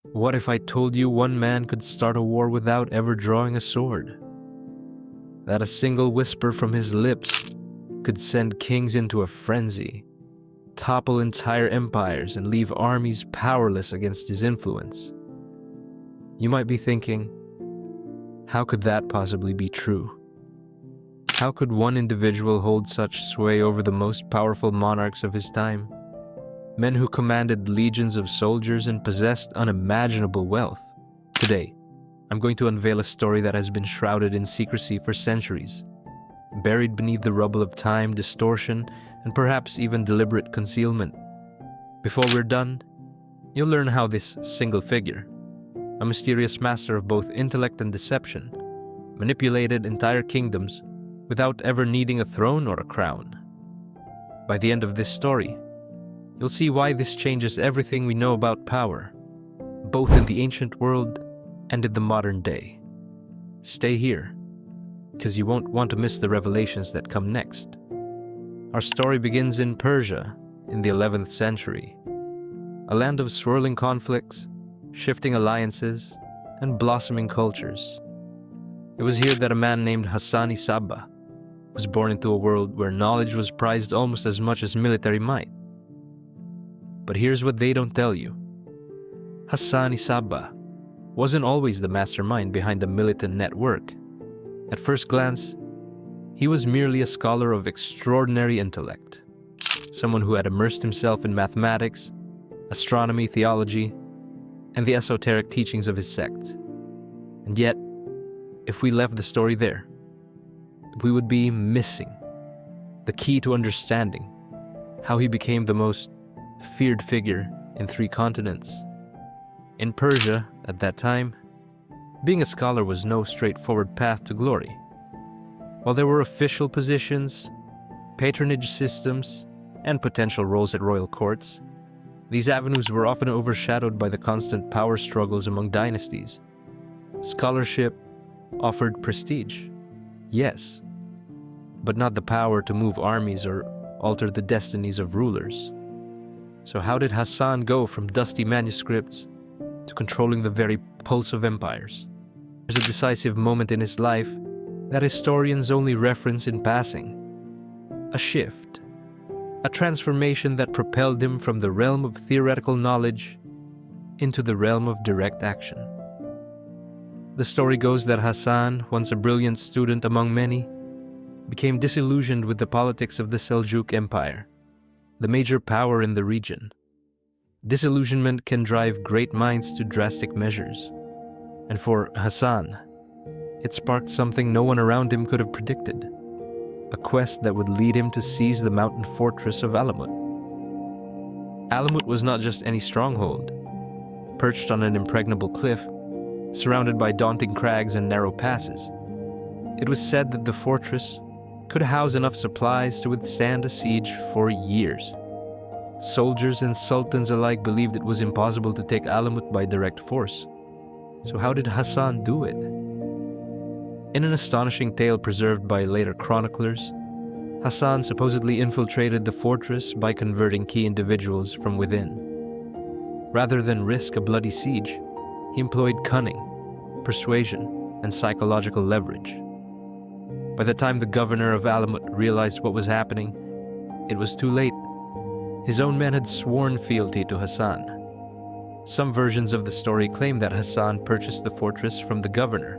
What if I told you one man could start a war without ever drawing a sword? That a single whisper from his lips could send kings into a frenzy, topple entire empires, and leave armies powerless against his influence? You might be thinking, how could that possibly be true? How could one individual hold such sway over the most powerful monarchs of his time? Men who commanded legions of soldiers and possessed unimaginable wealth. Today, I'm going to unveil a story that has been shrouded in secrecy for centuries, buried beneath the rubble of time, distortion, and perhaps even deliberate concealment. Before we're done, you'll learn how this single figure, a mysterious master of both intellect and deception, manipulated entire kingdoms without ever needing a throne or a crown. By the end of this story, you'll see why this changes everything we know about power, both in the ancient world and in the modern day. Stay here, because you won't want to miss the revelations that come next. Our story begins in Persia in the 11th century, a land of swirling conflicts, shifting alliances, and blossoming cultures. It was here that a man named Hassan-i Sabbah was born into a world where knowledge was prized almost as much as military might. But here's what they don't tell you. Hassan-i Sabbah wasn't always the mastermind behind the militant network. At first glance, he was merely a scholar of extraordinary intellect, someone who had immersed himself in mathematics, astronomy, theology, and the esoteric teachings of his sect. And yet, if we left the story there, we would be missing the key to understanding how he became the most feared figure in 3 continents. In Persia, at that time, being a scholar was no straightforward path to glory. While there were official positions, patronage systems, and potential roles at royal courts, these avenues were often overshadowed by the constant power struggles among dynasties. Scholarship offered prestige, yes, but not the power to move armies or alter the destinies of rulers. So how did Hassan go from dusty manuscripts to controlling the very pulse of empires? There's a decisive moment in his life that historians only reference in passing. A shift, a transformation that propelled him from the realm of theoretical knowledge into the realm of direct action. The story goes that Hassan, once a brilliant student among many, became disillusioned with the politics of the Seljuk Empire, the major power in the region. Disillusionment can drive great minds to drastic measures. And for Hassan, it sparked something no one around him could have predicted, a quest that would lead him to seize the mountain fortress of Alamut. Alamut was not just any stronghold, perched on an impregnable cliff, surrounded by daunting crags and narrow passes. It was said that the fortress could house enough supplies to withstand a siege for years. Soldiers and sultans alike believed it was impossible to take Alamut by direct force. So how did Hassan do it? In an astonishing tale preserved by later chroniclers, Hassan supposedly infiltrated the fortress by converting key individuals from within. Rather than risk a bloody siege, he employed cunning, persuasion, and psychological leverage. By the time the governor of Alamut realized what was happening, it was too late. His own men had sworn fealty to Hassan. Some versions of the story claim that Hassan purchased the fortress from the governor,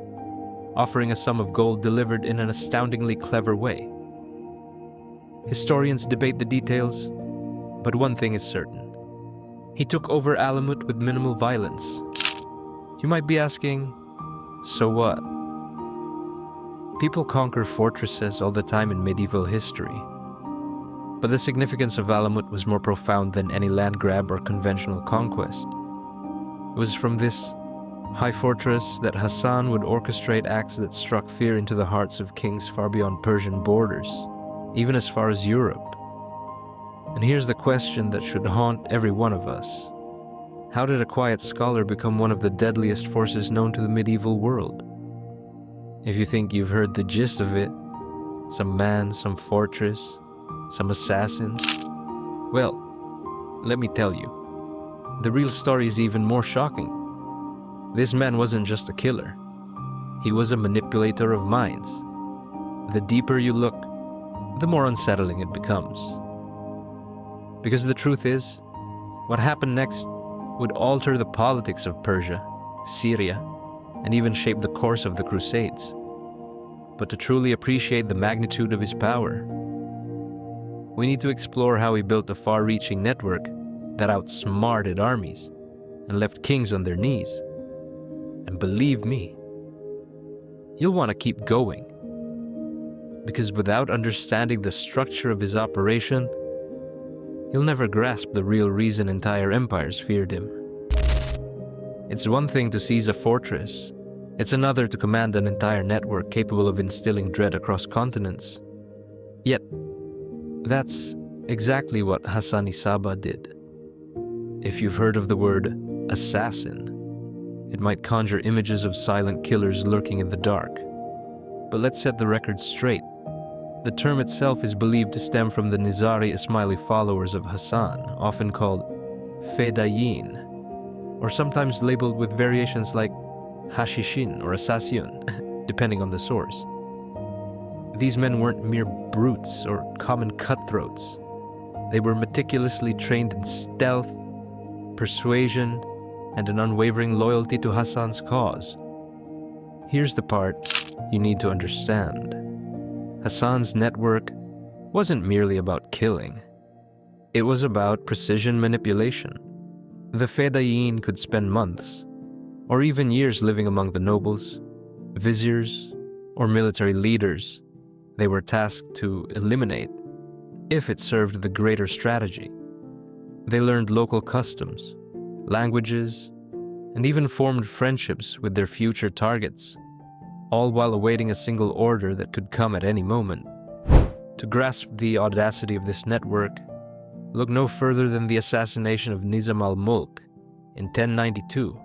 offering a sum of gold delivered in an astoundingly clever way. Historians debate the details, but one thing is certain. He took over Alamut with minimal violence. You might be asking, so what? People conquer fortresses all the time in medieval history. But the significance of Alamut was more profound than any land grab or conventional conquest. It was from this high fortress that Hassan would orchestrate acts that struck fear into the hearts of kings far beyond Persian borders, even as far as Europe. And here's the question that should haunt every one of us. How did a quiet scholar become one of the deadliest forces known to the medieval world? If you think you've heard the gist of it, some man, some fortress, some assassins, well, let me tell you, the real story is even more shocking. This man wasn't just a killer. He was a manipulator of minds. The deeper you look, the more unsettling it becomes. Because the truth is, what happened next would alter the politics of Persia, Syria, and even shape the course of the Crusades. But to truly appreciate the magnitude of his power, we need to explore how he built a far-reaching network that outsmarted armies and left kings on their knees. And believe me, you'll want to keep going. Because without understanding the structure of his operation, you'll never grasp the real reason entire empires feared him. It's one thing to seize a fortress. It's another to command an entire network capable of instilling dread across continents. Yet, that's exactly what Hassan-i Sabbah did. If you've heard of the word assassin, it might conjure images of silent killers lurking in the dark. But let's set the record straight. The term itself is believed to stem from the Nizari Ismaili followers of Hassan, often called Fedayeen, or sometimes labeled with variations like Hashishin or Assassin, depending on the source. These men weren't mere brutes or common cutthroats. They were meticulously trained in stealth, persuasion, and an unwavering loyalty to Hassan's cause. Here's the part you need to understand. Hassan's network wasn't merely about killing. It was about precision manipulation. The Fedayeen could spend months, or even years living among the nobles, viziers, or military leaders they were tasked to eliminate if it served the greater strategy. They learned local customs, languages, and even formed friendships with their future targets, all while awaiting a single order that could come at any moment. To grasp the audacity of this network, look no further than the assassination of Nizam al-Mulk in 1092.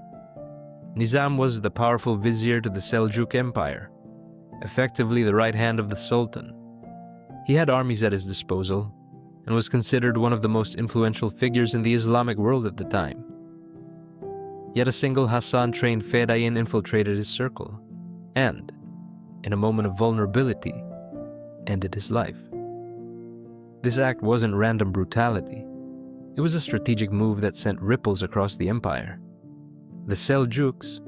Nizam was the powerful vizier to the Seljuk Empire, effectively the right hand of the sultan. He had armies at his disposal and was considered one of the most influential figures in the Islamic world at the time. Yet a single Hassan-trained Fedayeen infiltrated his circle and, in a moment of vulnerability, ended his life. This act wasn't random brutality. It was a strategic move that sent ripples across the empire. The Seljuks,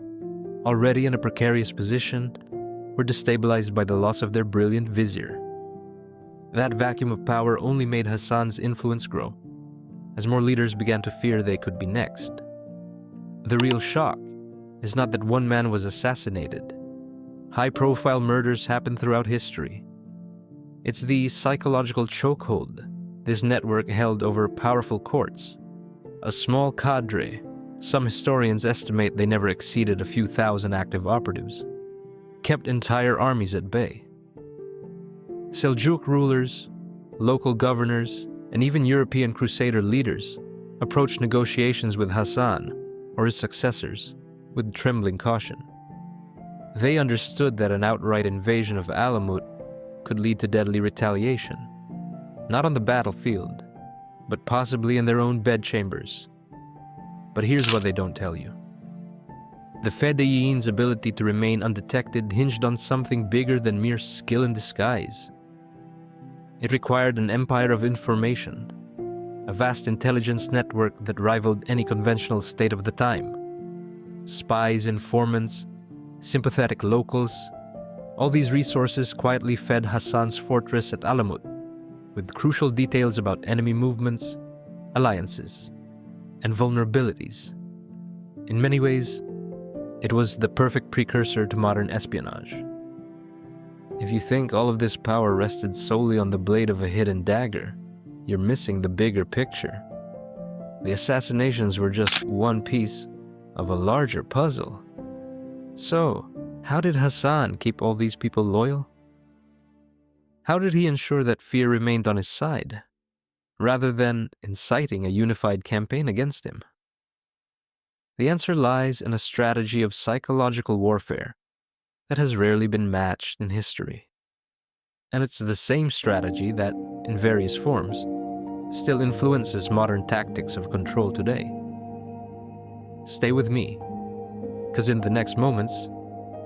already in a precarious position, were destabilized by the loss of their brilliant vizier. That vacuum of power only made Hassan's influence grow, as more leaders began to fear they could be next. The real shock is not that one man was assassinated. High-profile murders happen throughout history. It's the psychological chokehold this network held over powerful courts. A small cadre, some historians estimate they never exceeded a few thousand active operatives, kept entire armies at bay. Seljuk rulers, local governors, and even European Crusader leaders approached negotiations with Hassan or his successors with trembling caution. They understood that an outright invasion of Alamut could lead to deadly retaliation, not on the battlefield, but possibly in their own bedchambers. But here's what they don't tell you. The Fedayeen's ability to remain undetected hinged on something bigger than mere skill in disguise. It required an empire of information, a vast intelligence network that rivaled any conventional state of the time. Spies, informants, sympathetic locals, all these resources quietly fed Hassan's fortress at Alamut, with crucial details about enemy movements, alliances, and vulnerabilities. In many ways, it was the perfect precursor to modern espionage. If you think all of this power rested solely on the blade of a hidden dagger, you're missing the bigger picture. The assassinations were just one piece of a larger puzzle. So, how did Hassan keep all these people loyal? How did he ensure that fear remained on his side, rather than inciting a unified campaign against him? The answer lies in a strategy of psychological warfare that has rarely been matched in history. And it's the same strategy that, in various forms, still influences modern tactics of control today. Stay with me, because in the next moments,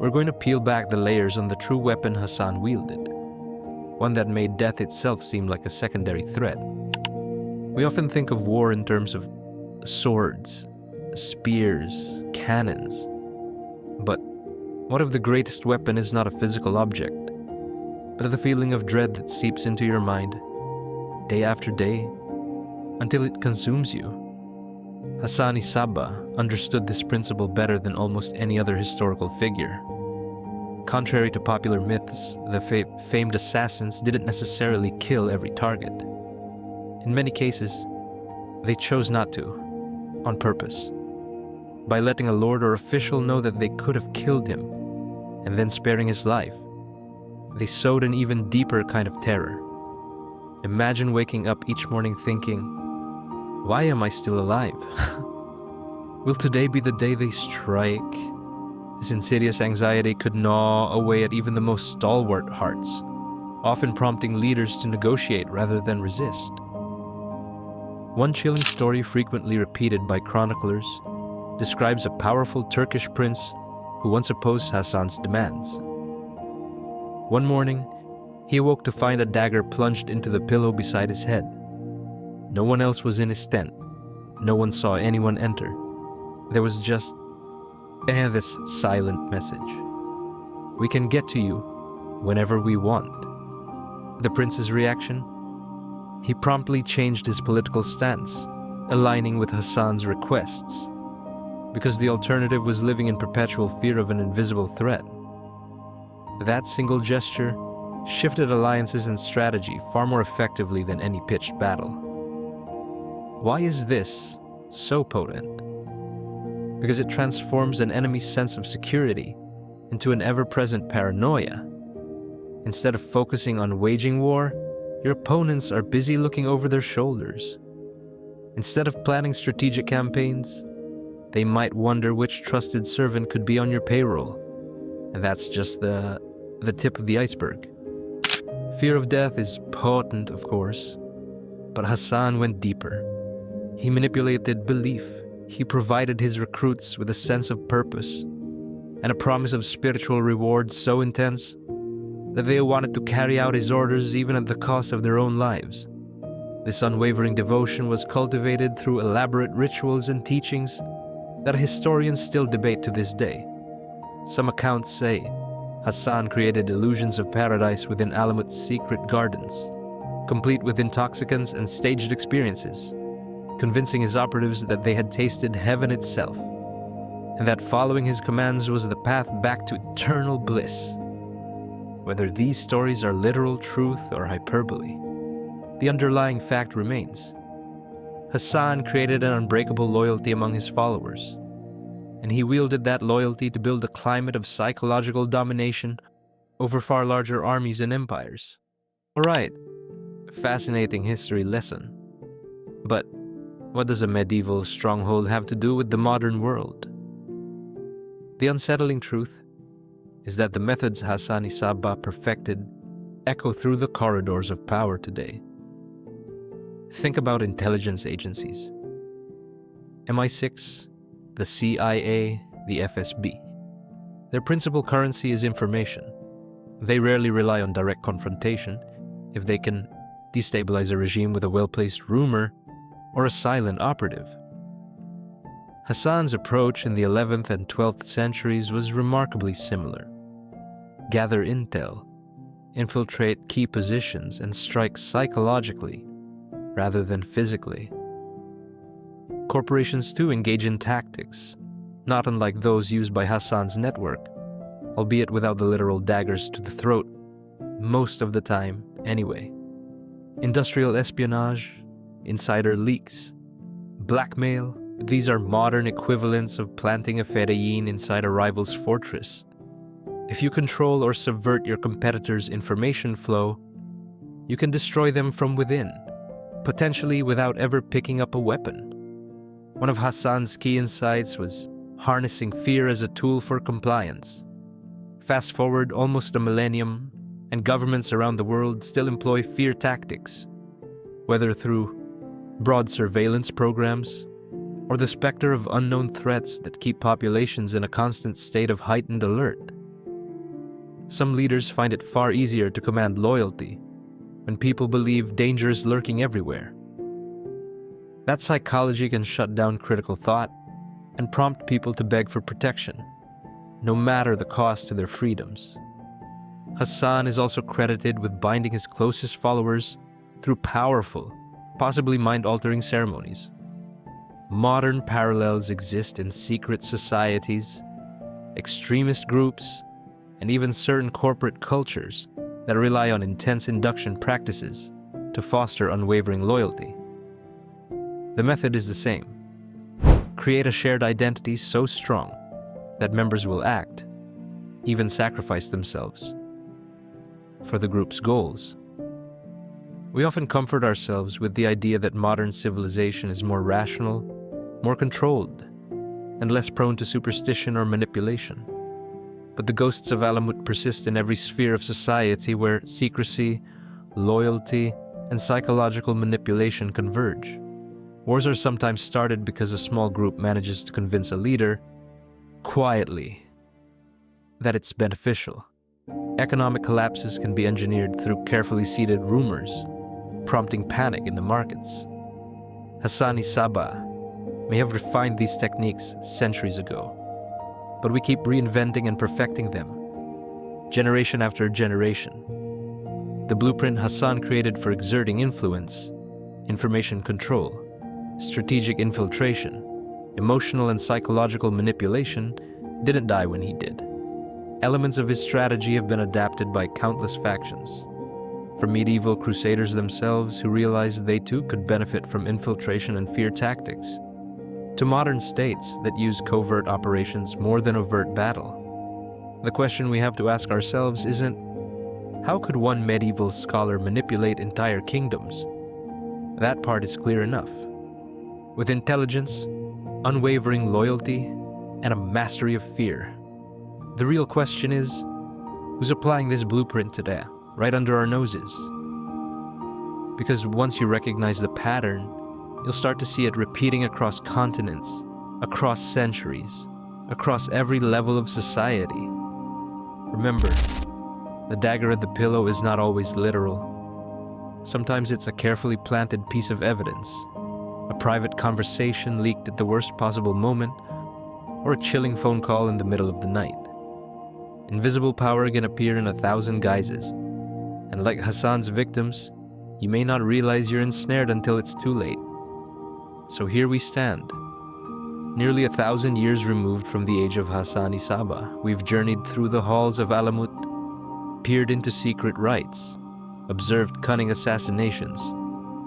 we're going to peel back the layers on the true weapon Hassan wielded, one that made death itself seem like a secondary threat. We often think of war in terms of swords, spears, cannons. But what if the greatest weapon is not a physical object, but the feeling of dread that seeps into your mind, day after day, until it consumes you? Hassan-i Sabbah understood this principle better than almost any other historical figure. Contrary to popular myths, the famed assassins didn't necessarily kill every target. In many cases, they chose not to, on purpose, by letting a lord or official know that they could have killed him, and then sparing his life. They sowed an even deeper kind of terror. Imagine waking up each morning thinking, "Why am I still alive? Will today be the day they strike?" This insidious anxiety could gnaw away at even the most stalwart hearts, often prompting leaders to negotiate rather than resist. One chilling story frequently repeated by chroniclers describes a powerful Turkish prince who once opposed Hassan's demands. One morning, he awoke to find a dagger plunged into the pillow beside his head. No one else was in his tent. No one saw anyone enter. There was just this silent message: "We can get to you whenever we want." The prince's reaction? He promptly changed his political stance, aligning with Hassan's requests, because the alternative was living in perpetual fear of an invisible threat. That single gesture shifted alliances and strategy far more effectively than any pitched battle. Why is this so potent? Because it transforms an enemy's sense of security into an ever-present paranoia. Instead of focusing on waging war, your opponents are busy looking over their shoulders. Instead of planning strategic campaigns, they might wonder which trusted servant could be on your payroll. And that's just the tip of the iceberg. Fear of death is potent, of course, but Hassan went deeper. He manipulated belief. He provided his recruits with a sense of purpose and a promise of spiritual rewards so intense that they wanted to carry out his orders even at the cost of their own lives. This unwavering devotion was cultivated through elaborate rituals and teachings that historians still debate to this day. Some accounts say Hassan created illusions of paradise within Alamut's secret gardens, complete with intoxicants and staged experiences, convincing his operatives that they had tasted heaven itself, and that following his commands was the path back to eternal bliss. Whether these stories are literal truth or hyperbole, the underlying fact remains. Hassan created an unbreakable loyalty among his followers, and he wielded that loyalty to build a climate of psychological domination over far larger armies and empires. All right, fascinating history lesson. But what does a medieval stronghold have to do with the modern world? The unsettling truth is that the methods Hassan-i Sabbah perfected echo through the corridors of power today. Think about intelligence agencies. MI6, the CIA, the FSB. Their principal currency is information. They rarely rely on direct confrontation if they can destabilize a regime with a well-placed rumor or a silent operative. Hassan's approach in the 11th and 12th centuries was remarkably similar. Gather intel, infiltrate key positions, and strike psychologically rather than physically. Corporations too engage in tactics, not unlike those used by Hassan's network, albeit without the literal daggers to the throat, most of the time anyway. Industrial espionage, insider leaks, blackmail, these are modern equivalents of planting a Fedayeen inside a rival's fortress. If you control or subvert your competitor's information flow, you can destroy them from within, potentially without ever picking up a weapon. One of Hassan's key insights was harnessing fear as a tool for compliance. Fast forward almost a millennium, and governments around the world still employ fear tactics, whether through broad surveillance programs, or the specter of unknown threats that keep populations in a constant state of heightened alert. Some leaders find it far easier to command loyalty when people believe danger is lurking everywhere. That psychology can shut down critical thought and prompt people to beg for protection, no matter the cost to their freedoms. Hassan is also credited with binding his closest followers through powerful, possibly mind-altering ceremonies. Modern parallels exist in secret societies, extremist groups, and even certain corporate cultures that rely on intense induction practices to foster unwavering loyalty. The method is the same. Create a shared identity so strong that members will act, even sacrifice themselves, for the group's goals. We often comfort ourselves with the idea that modern civilization is more rational, more controlled, and less prone to superstition or manipulation. But the ghosts of Alamut persist in every sphere of society where secrecy, loyalty, and psychological manipulation converge. Wars are sometimes started because a small group manages to convince a leader, quietly, that it's beneficial. Economic collapses can be engineered through carefully seeded rumors, prompting panic in the markets. Hassan-i Sabbah may have refined these techniques centuries ago, but we keep reinventing and perfecting them, generation after generation. The blueprint Hassan created for exerting influence, information control, strategic infiltration, emotional and psychological manipulation didn't die when he did. Elements of his strategy have been adapted by countless factions, from medieval crusaders themselves who realized they too could benefit from infiltration and fear tactics, to modern states that use covert operations more than overt battle. The question we have to ask ourselves isn't, how could one medieval scholar manipulate entire kingdoms? That part is clear enough. With intelligence, unwavering loyalty, and a mastery of fear. The real question is, who's applying this blueprint today, right under our noses? Because once you recognize the pattern, you'll start to see it repeating across continents, across centuries, across every level of society. Remember, the dagger at the pillow is not always literal. Sometimes it's a carefully planted piece of evidence, a private conversation leaked at the worst possible moment, or a chilling phone call in the middle of the night. Invisible power can appear in 1,000 guises, and like Hassan's victims, you may not realize you're ensnared until it's too late. So here we stand. Nearly 1,000 years removed from the age of Hassan-i Sabbah, we've journeyed through the halls of Alamut, peered into secret rites, observed cunning assassinations,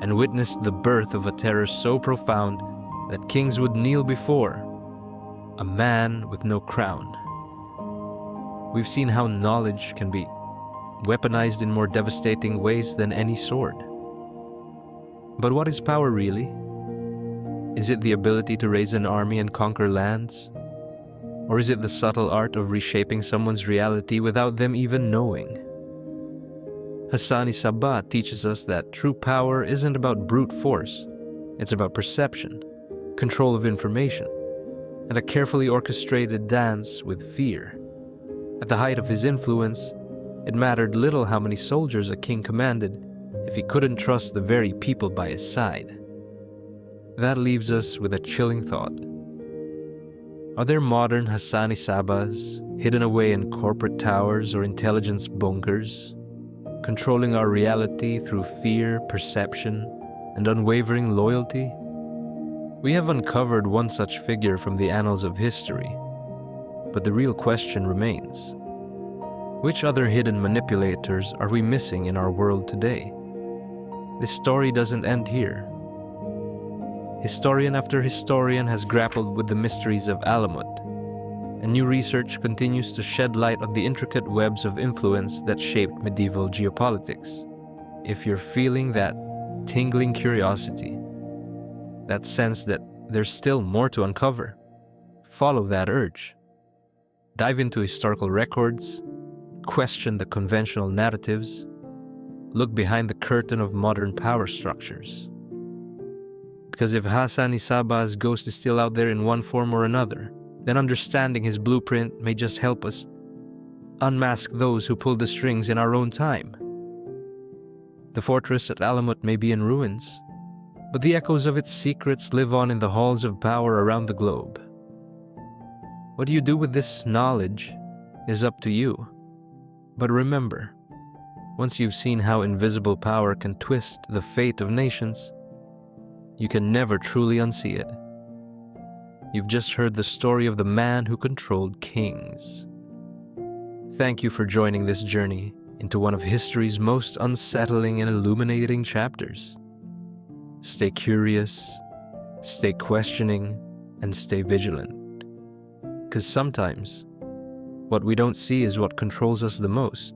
and witnessed the birth of a terror so profound that kings would kneel before a man with no crown. We've seen how knowledge can be weaponized in more devastating ways than any sword. But what is power really? Is it the ability to raise an army and conquer lands? Or is it the subtle art of reshaping someone's reality without them even knowing? Hassan-i Sabbah teaches us that true power isn't about brute force. It's about perception, control of information, and a carefully orchestrated dance with fear. At the height of his influence, it mattered little how many soldiers a king commanded if he couldn't trust the very people by his side. That leaves us with a chilling thought. Are there modern Hassan-i Sabbahs hidden away in corporate towers or intelligence bunkers, controlling our reality through fear, perception, and unwavering loyalty? We have uncovered one such figure from the annals of history, but the real question remains. Which other hidden manipulators are we missing in our world today? This story doesn't end here. Historian after historian has grappled with the mysteries of Alamut, and new research continues to shed light on the intricate webs of influence that shaped medieval geopolitics. If you're feeling that tingling curiosity, that sense that there's still more to uncover, follow that urge. Dive into historical records, question the conventional narratives, look behind the curtain of modern power structures. Because if Hassan-i Sabbah's ghost is still out there in one form or another, then understanding his blueprint may just help us unmask those who pulled the strings in our own time. The fortress at Alamut may be in ruins, but the echoes of its secrets live on in the halls of power around the globe. What you do with this knowledge is up to you. But remember, once you've seen how invisible power can twist the fate of nations, you can never truly unsee it. You've just heard the story of the man who controlled kings. Thank you for joining this journey into one of history's most unsettling and illuminating chapters. Stay curious, stay questioning, and stay vigilant. Because sometimes, what we don't see is what controls us the most.